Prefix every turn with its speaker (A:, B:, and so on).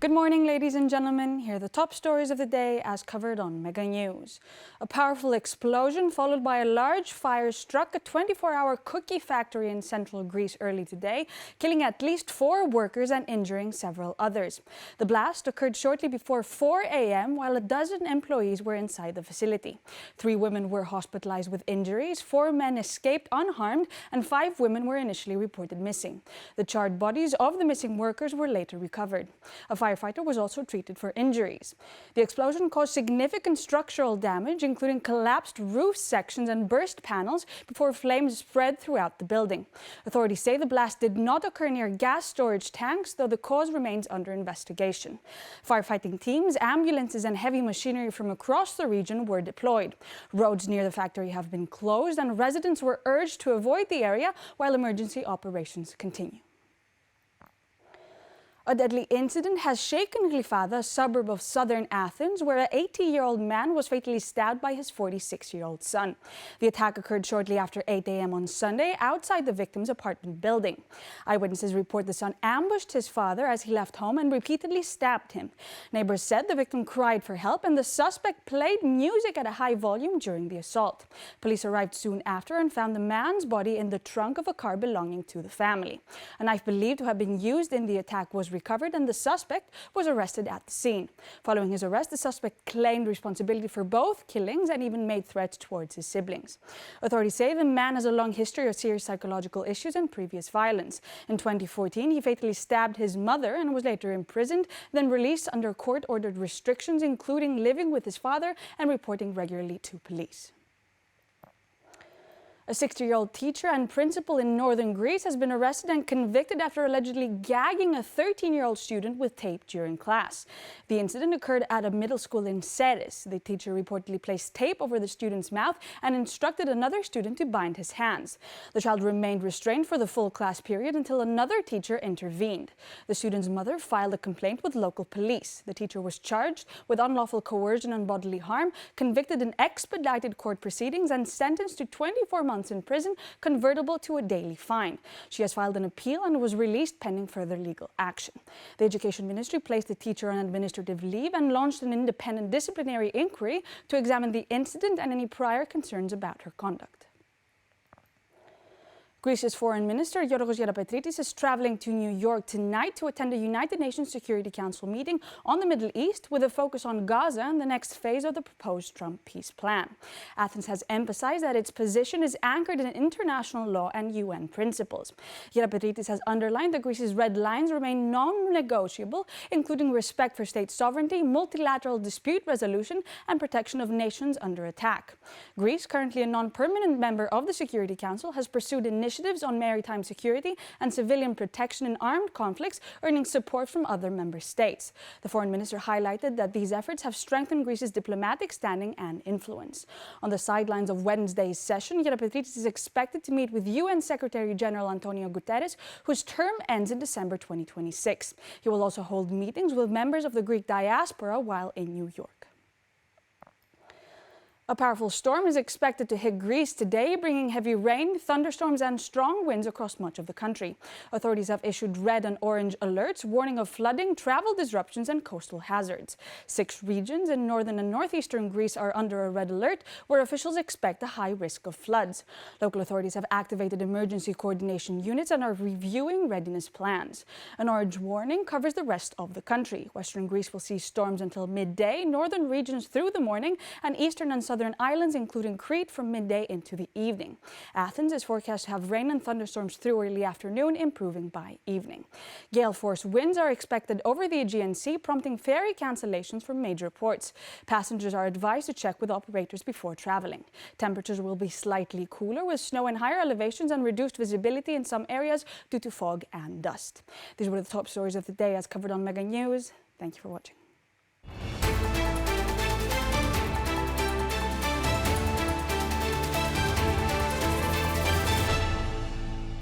A: Good morning, ladies and gentlemen. Here are the top stories of the day as covered on Mega News. A powerful explosion followed by a large fire struck a 24-hour cookie factory in central Greece early today, killing at least 4 workers and injuring several others. The blast occurred shortly before 4 a.m. while a dozen employees were inside the facility. 3 women were hospitalized with injuries, 4 men escaped unharmed, and 5 women were initially reported missing. The charred bodies of the missing workers were later recovered. A firefighter was also treated for injuries. The explosion caused significant structural damage, including collapsed roof sections and burst panels, before flames spread throughout the building. Authorities say the blast did not occur near gas storage tanks, though the cause remains under investigation. Firefighting teams, ambulances, and heavy machinery from across the region were deployed. Roads near the factory have been closed, and residents were urged to avoid the area while emergency operations continue. A deadly incident has shaken Glyfada, a suburb of southern Athens, where an 80-year-old man was fatally stabbed by his 46-year-old son. The attack occurred shortly after 8 a.m. on Sunday outside the victim's apartment building. Eyewitnesses report the son ambushed his father as he left home and repeatedly stabbed him. Neighbors said the victim cried for help and the suspect played music at a high volume during the assault. Police arrived soon after and found the man's body in the trunk of a car belonging to the family. A knife believed to have been used in the attack was recovered and the suspect was arrested at the scene. Following his arrest, the suspect claimed responsibility for both killings and even made threats towards his siblings. Authorities say the man has a long history of serious psychological issues and previous violence. In 2014, he fatally stabbed his mother and was later imprisoned, then released under court-ordered restrictions, including living with his father and reporting regularly to police. A 60-year-old teacher and principal in northern Greece has been arrested and convicted after allegedly gagging a 13-year-old student with tape during class. The incident occurred at a middle school in Ceres. The teacher reportedly placed tape over the student's mouth and instructed another student to bind his hands. The child remained restrained for the full class period until another teacher intervened. The student's mother filed a complaint with local police. The teacher was charged with unlawful coercion and bodily harm, convicted in expedited court proceedings, and sentenced to 24 months in prison, convertible to a daily fine. She has filed an appeal and was released pending further legal action. The Education Ministry placed the teacher on administrative leave and launched an independent disciplinary inquiry to examine the incident and any prior concerns about her conduct. Greece's Foreign Minister Giorgos Gerapetritis is traveling to New York tonight to attend a United Nations Security Council meeting on the Middle East with a focus on Gaza and the next phase of the proposed Trump peace plan. Athens has emphasized that its position is anchored in international law and UN principles. Gerapetritis has underlined that Greece's red lines remain non-negotiable, including respect for state sovereignty, multilateral dispute resolution, and protection of nations under attack. Greece, currently a non-permanent member of the Security Council, has pursued initiatives on maritime security and civilian protection in armed conflicts, earning support from other member states. The foreign minister highlighted that these efforts have strengthened Greece's diplomatic standing and influence. On the sidelines of Wednesday's session, Gerapetritis is expected to meet with UN Secretary General Antonio Guterres, whose term ends in December 2026. He will also hold meetings with members of the Greek diaspora while in New York. A powerful storm is expected to hit Greece today, bringing heavy rain, thunderstorms, and strong winds across much of the country. Authorities have issued red and orange alerts, warning of flooding, travel disruptions, and coastal hazards. 6 regions in northern and northeastern Greece are under a red alert, where officials expect a high risk of floods. Local authorities have activated emergency coordination units and are reviewing readiness plans. An orange warning covers the rest of the country. Western Greece will see storms until midday, northern regions through the morning, and eastern and southern islands, including Crete, from midday into the evening. Athens is forecast to have rain and thunderstorms through early afternoon, improving by evening. Gale force winds are expected over the Aegean Sea, prompting ferry cancellations for major ports. Passengers are advised to check with operators before traveling. Temperatures will be slightly cooler, with snow in higher elevations and reduced visibility in some areas due to fog and dust. These were the top stories of the day as covered on Mega News. Thank you for watching.